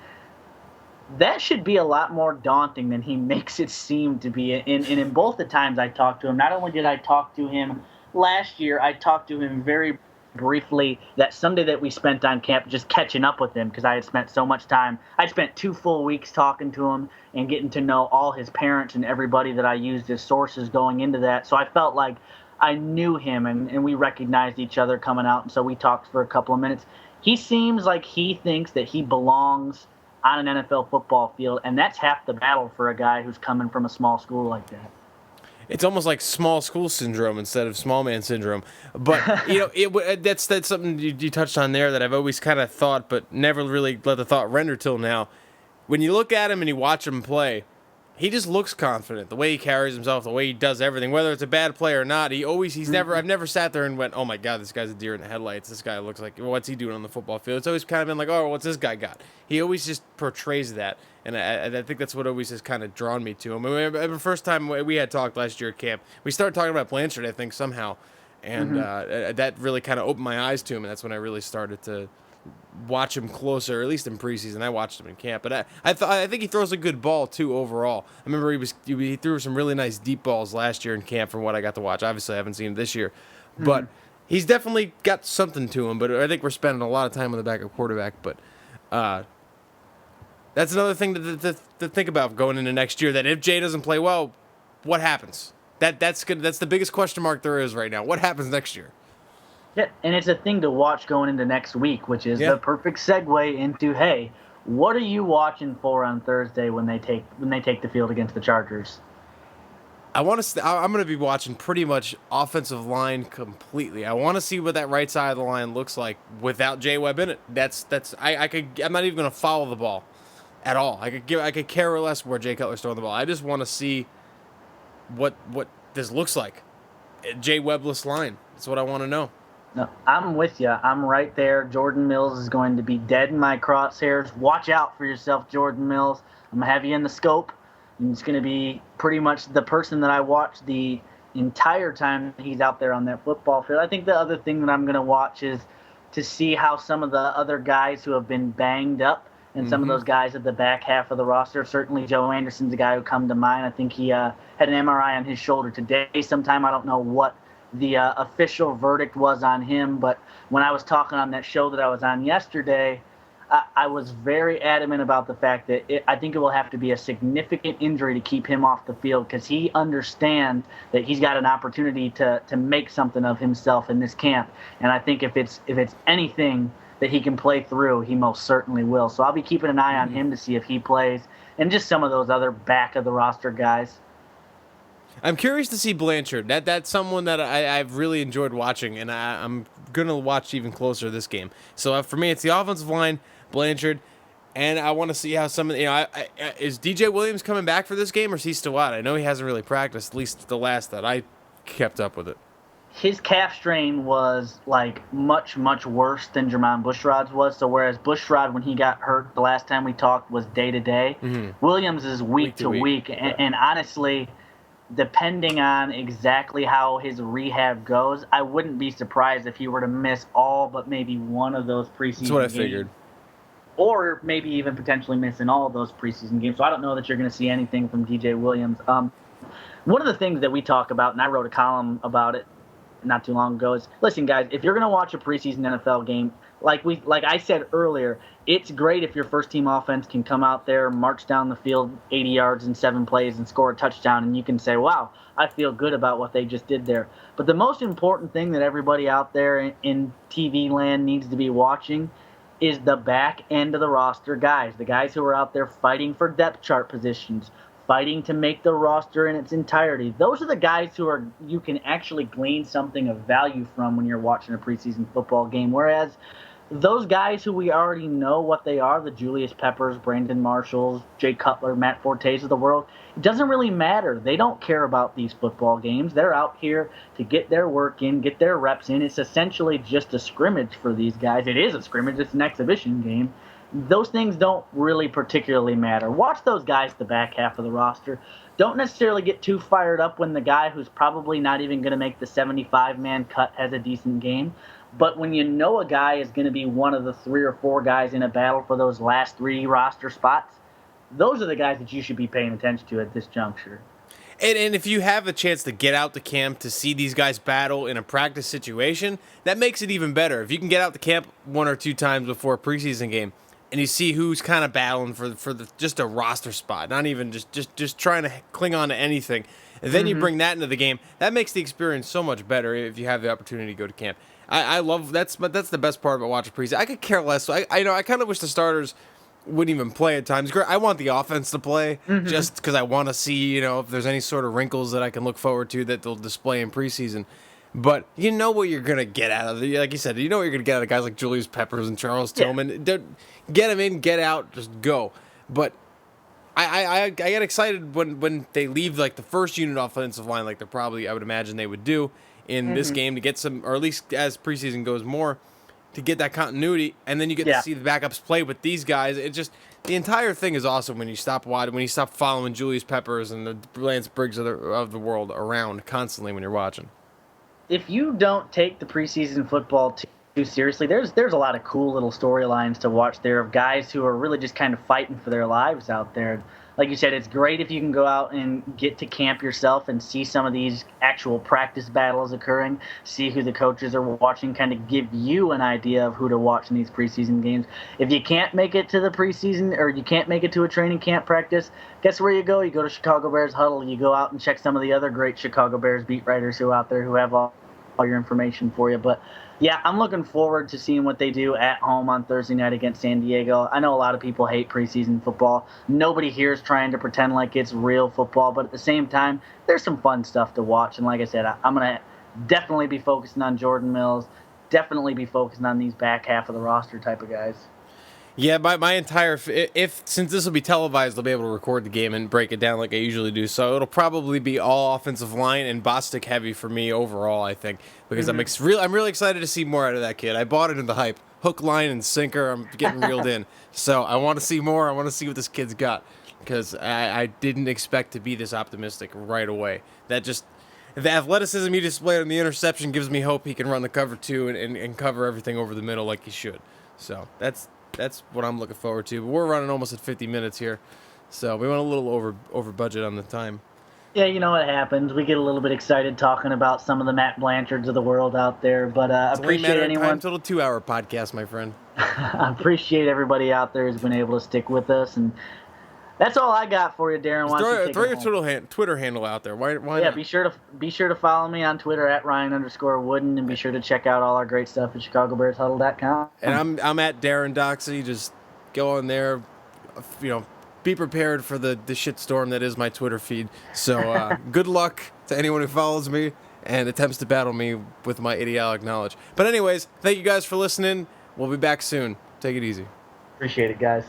that should be a lot more daunting than he makes it seem to be. And in both the times I talked to him, not only did I talk to him last year, I talked to him very briefly that Sunday that we spent on camp just catching up with him because I had spent so much time. I spent 2 full weeks talking to him and getting to know all his parents and everybody that I used as sources going into that. So I felt like I knew him, and we recognized each other coming out, and so we talked for a couple of minutes. He seems like he thinks that he belongs on an NFL football field, and that's half the battle for a guy who's coming from a small school like that. It's almost like small school syndrome instead of small man syndrome. But, that's something you touched on there that I've always kind of thought, but never really let the thought render till now. When you look at him and you watch him play, he just looks confident. The way he carries himself, the way he does everything, whether it's a bad play or not. I've never sat there and went, oh my God, this guy's a deer in the headlights. This guy looks like, what's he doing on the football field? It's always kind of been like, oh, what's this guy got? He always just portrays that. And I think that's what always has kind of drawn me to him. I remember the first time we had talked last year at camp, we started talking about Blanchard, I think, somehow. And that really kind of opened my eyes to him. And that's when I really started to watch him closer, at least in preseason. I watched him in camp, but I think he throws a good ball too overall. I remember he threw some really nice deep balls last year in camp from what I got to watch. Obviously, I haven't seen him this year, but he's definitely got something to him. But I think we're spending a lot of time on the backup quarterback. But that's another thing to think about going into next year. That if Jay doesn't play well, what happens? That's the biggest question mark there is right now. What happens next year? Yeah, and it's a thing to watch going into next week, which is the perfect segue into, hey, what are you watching for on Thursday when they take the field against the Chargers? I'm going to be watching pretty much offensive line completely. I want to see what that right side of the line looks like without Jay Webb in it. I'm not even going to follow the ball at all. I could care less where Jay Cutler's throwing the ball. I just want to see what this looks like. Jay Webbless line. That's what I want to know. No, I'm with you. I'm right there. Jordan Mills is going to be dead in my crosshairs. Watch out for yourself, Jordan Mills. I'm going to have you in the scope. And it's going to be pretty much the person that I watch the entire time he's out there on that football field. I think the other thing that I'm going to watch is to see how some of the other guys who have been banged up and some of Mm-hmm. those guys at the back half of the roster. Certainly Joe Anderson's a guy who come to mind. I think he had an MRI on his shoulder today sometime. I don't know what the official verdict was on him. But when I was talking on that show that I was on yesterday, I was very adamant about the fact that I think it will have to be a significant injury to keep him off the field because he understands that he's got an opportunity to make something of himself in this camp. And I think if it's anything that he can play through, he most certainly will. So I'll be keeping an eye on him to see if he plays, and just some of those other back of the roster guys. I'm curious to see Blanchard. That's someone that I've really enjoyed watching, and I'm gonna watch even closer this game. So for me, it's the offensive line, Blanchard, and I want to see how some of is DJ Williams coming back for this game, or is he still out? I know he hasn't really practiced, at least the last that I kept up with it. His calf strain was like much worse than Jermon Bushrod's was. So whereas Bushrod, when he got hurt the last time we talked, was day to day, Williams is week to week. And honestly, depending on exactly how his rehab goes, I wouldn't be surprised if he were to miss all but maybe one of those preseason That's what I games, figured. or maybe even potentially missing all of those preseason games. So I don't know that you're going to see anything from DJ Williams. One of the things that we talk about, and I wrote a column about it not too long ago, is listen, guys, if you're going to watch a preseason NFL game, like I said earlier, it's great if your first team offense can come out there, march down the field 80 yards in 7 plays and score a touchdown, and you can say, wow, I feel good about what they just did there. But the most important thing that everybody out there in TV land needs to be watching is the back end of the roster guys, the guys who are out there fighting for depth chart positions, fighting to make the roster in its entirety. Those are the guys who you can actually glean something of value from when you're watching a preseason football game. Whereas those guys who we already know what they are, the Julius Peppers, Brandon Marshalls, Jay Cutler, Matt Fortes of the world, it doesn't really matter. They don't care about these football games. They're out here to get their work in, get their reps in. It's essentially just a scrimmage for these guys. It is a scrimmage. It's an exhibition game. Those things don't really particularly matter. Watch those guys at the back half of the roster. Don't necessarily get too fired up when the guy who's probably not even going to make the 75-man cut has a decent game. But when you know a guy is going to be one of the 3 or 4 guys in a battle for those last 3 roster spots, those are the guys that you should be paying attention to at this juncture. And if you have a chance to get out to camp to see these guys battle in a practice situation, that makes it even better. If you can get out to camp 1 or 2 times before a preseason game, and you see who's kind of battling for just a roster spot, not even just trying to cling on to anything, and then you bring that into the game, that makes the experience so much better if you have the opportunity to go to camp. I love that's the best part about watching preseason. I could care less. So I kind of wish the starters wouldn't even play at times. I want the offense to play just because I want to see if there's any sort of wrinkles that I can look forward to that they'll display in preseason. But you know what you're gonna get out of it. Like you said, you know what you're gonna get out of guys like Julius Peppers and Charles Tillman. Get them in, get out, just go. But I get excited when they leave like the first unit offensive line, like I would imagine they would do in this game to get some, or at least as preseason goes more, to get that continuity, and then you get to see the backups play with these guys. It just the entire thing is awesome when you stop following Julius Peppers and the Lance Briggs of the world around constantly when you're watching. If you don't take the preseason football too seriously, there's a lot of cool little storylines to watch there of guys who are really just kind of fighting for their lives out there. Like you said, it's great if you can go out and get to camp yourself and see some of these actual practice battles occurring, see who the coaches are watching, kind of give you an idea of who to watch in these preseason games. If you can't make it to the preseason or you can't make it to a training camp practice, guess where you go? You go to Chicago Bears Huddle. You go out and check some of the other great Chicago Bears beat writers who are out there who have all your information for you. But yeah, I'm looking forward to seeing what they do at home on Thursday night against San Diego. I know a lot of people hate preseason football. Nobody here is trying to pretend like it's real football, but at the same time, there's some fun stuff to watch. And like I said, I'm going to definitely be focusing on Jordan Mills, definitely be focusing on these back half of the roster type of guys. Yeah, my entire if since this will be televised, I'll be able to record the game and break it down like I usually do. So it'll probably be all offensive line and Bostic heavy for me overall. I think because I'm really excited to see more out of that kid. I bought into the hype, hook, line, and sinker. I'm getting reeled in. So I want to see more. I want to see what this kid's got because I didn't expect to be this optimistic right away. That just the athleticism he displayed on the interception gives me hope he can run the cover two and cover everything over the middle like he should. So that's what I'm looking forward to. But we're running almost at 50 minutes here, so we went a little over budget on the time. Yeah, you know what happens. We get a little bit excited talking about some of the Matt Blanchards of the world out there, but appreciate anyone. Time till the 2-hour podcast, my friend. I appreciate everybody out there who's been able to stick with us, and that's all I got for you, Darren. Throw your Twitter handle out there. Why yeah, not? be sure to follow me on Twitter at Ryan_Wooden, and be sure to check out all our great stuff at ChicagoBearsHuddle.com. And I'm at Darren Doxey. Just go on there. Be prepared for the shitstorm that is my Twitter feed. So good luck to anyone who follows me and attempts to battle me with my idiotic knowledge. But anyways, thank you guys for listening. We'll be back soon. Take it easy. Appreciate it, guys.